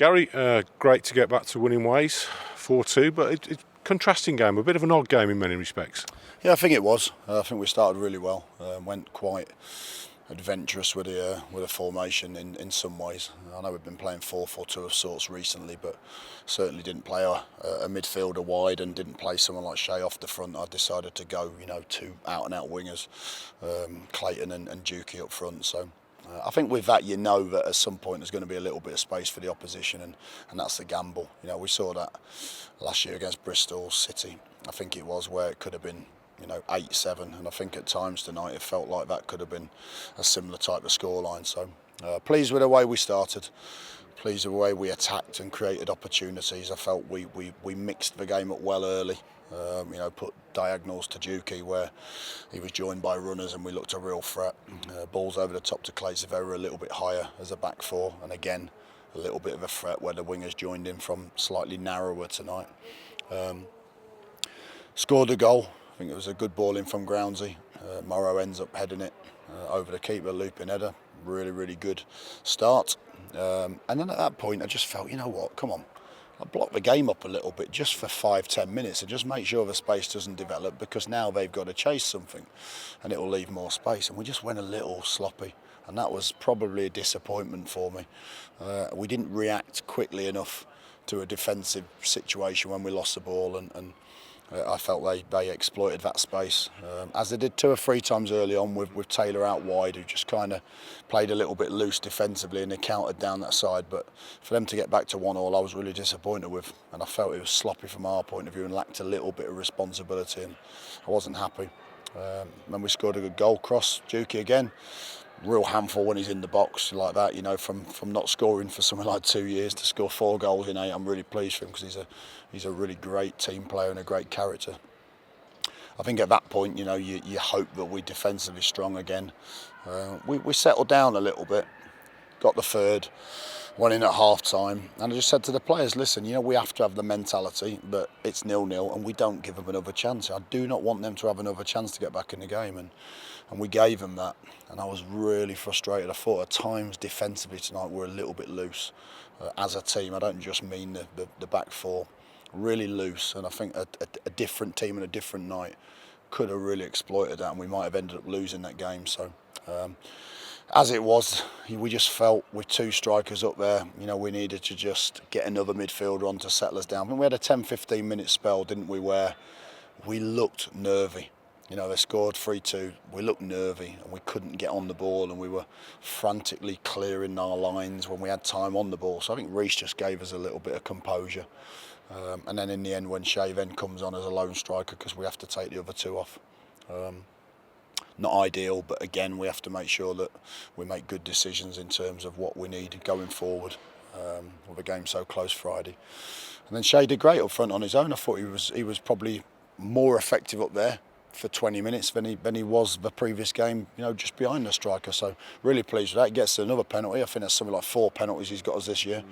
Gary, great to get back to winning ways, 4-2, but it's contrasting game, a bit of an odd game in many respects. Yeah, I think it was. I think we started really well. Went quite adventurous with the formation in some ways. I know we've been playing 4-4-2 of sorts recently, but certainly didn't play a midfielder wide and didn't play someone like Shea off the front. I decided to go, two out-and-out wingers, Clayton and Dukey up front. So I think with that, that at some point there's going to be a little bit of space for the opposition, and that's the gamble. We saw that last year against Bristol City. I think it was where it could have been 8-7, and I think at times tonight it felt like that could have been a similar type of scoreline. So pleased with the way we started, pleased with the way we attacked and created opportunities. I felt we mixed the game up well early. Put diagonals to Dukey where he was joined by runners and we looked a real threat. Balls over the top to Clates if they were a little bit higher as a back four, and again a little bit of a threat where the wingers joined in from slightly narrower tonight. Scored a goal. I think it was a good ball in from Groundsy. Morrow ends up heading it over the keeper, looping header. Really, really good start. And then at that point, I just felt, come on. I block the game up a little bit just for 5-10 minutes and just make sure the space doesn't develop, because now they've got to chase something and it will leave more space. And we just went a little sloppy, and that was probably a disappointment for me. We didn't react quickly enough to a defensive situation when we lost the ball, and I felt they exploited that space, as they did 2 or 3 times early on with Taylor out wide, who just kind of played a little bit loose defensively and they countered down that side. But for them to get back to 1-1, I was really disappointed with, and I felt it was sloppy from our point of view and lacked a little bit of responsibility, and I wasn't happy. Then we scored a good goal, cross, Dukey again. Real handful when he's in the box like that, from not scoring for something like 2 years to score 4 goals in 8. I'm really pleased for him, because he's a really great team player and a great character. I think at that point, you hope that we're defensively strong again. We settled down a little bit, got the third, went in at half time, and I just said to the players, listen, we have to have the mentality that it's 0-0 and we don't give them another chance. I do not want them to have another chance to get back in the game, and we gave them that, and I was really frustrated. I thought at times defensively tonight we're a little bit loose as a team. I don't just mean the back four, really loose, and I think a different team and a different night could have really exploited that, and we might have ended up losing that game. So as it was, we just felt with 2 strikers up there, we needed to just get another midfielder on to settle us down. I mean, we had a 10-15 minute spell, didn't we, where we looked nervy. They scored 3-2, we looked nervy and we couldn't get on the ball, and we were frantically clearing our lines when we had time on the ball. So I think Reece just gave us a little bit of composure. And then in the end, when Shea then comes on as a lone striker, because we have to take the other 2 off. Not ideal, but again, we have to make sure that we make good decisions in terms of what we need going forward with a game so close Friday. And then Shea did great up front on his own. I thought he was probably more effective up there for 20 minutes than he was the previous game, just behind the striker. So really pleased with that. He gets another penalty. I think that's something like 4 penalties he's got us this year.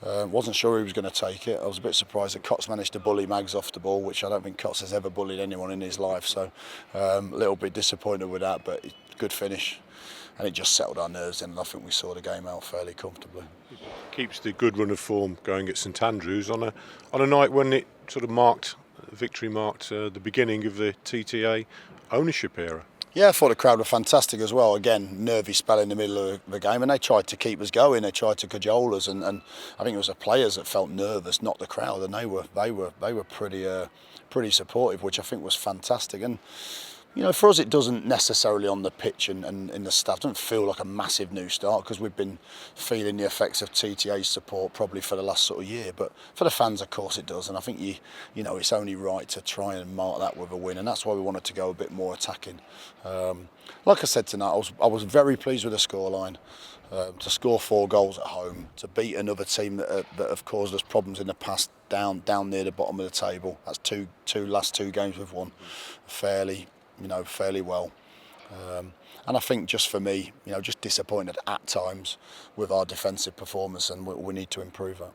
Wasn't sure he was going to take it. I was a bit surprised that Cots managed to bully Mags off the ball, which I don't think Cots has ever bullied anyone in his life. So a little bit disappointed with that, but good finish. And it just settled our nerves in, and I think we saw the game out fairly comfortably. Keeps the good run of form going at St Andrews on a night when it sort of victory marked the beginning of the TTA ownership era. Yeah, I thought the crowd were fantastic as well. Again, nervy spell in the middle of the game, and they tried to keep us going. They tried to cajole us, and I think it was the players that felt nervous, not the crowd, and they were pretty supportive, which I think was fantastic. And for us, it doesn't necessarily on the pitch and in the staff, doesn't feel like a massive new start, because we've been feeling the effects of TTA's support probably for the last sort of year. But for the fans, of course, it does. And I think it's only right to try and mark that with a win, and that's why we wanted to go a bit more attacking. Like I said tonight, I was very pleased with the scoreline. To score 4 goals at home, to beat another team that have caused us problems in the past down near the bottom of the table. That's last two games we've won fairly well. And I think just for me, just disappointed at times with our defensive performance, and we need to improve that.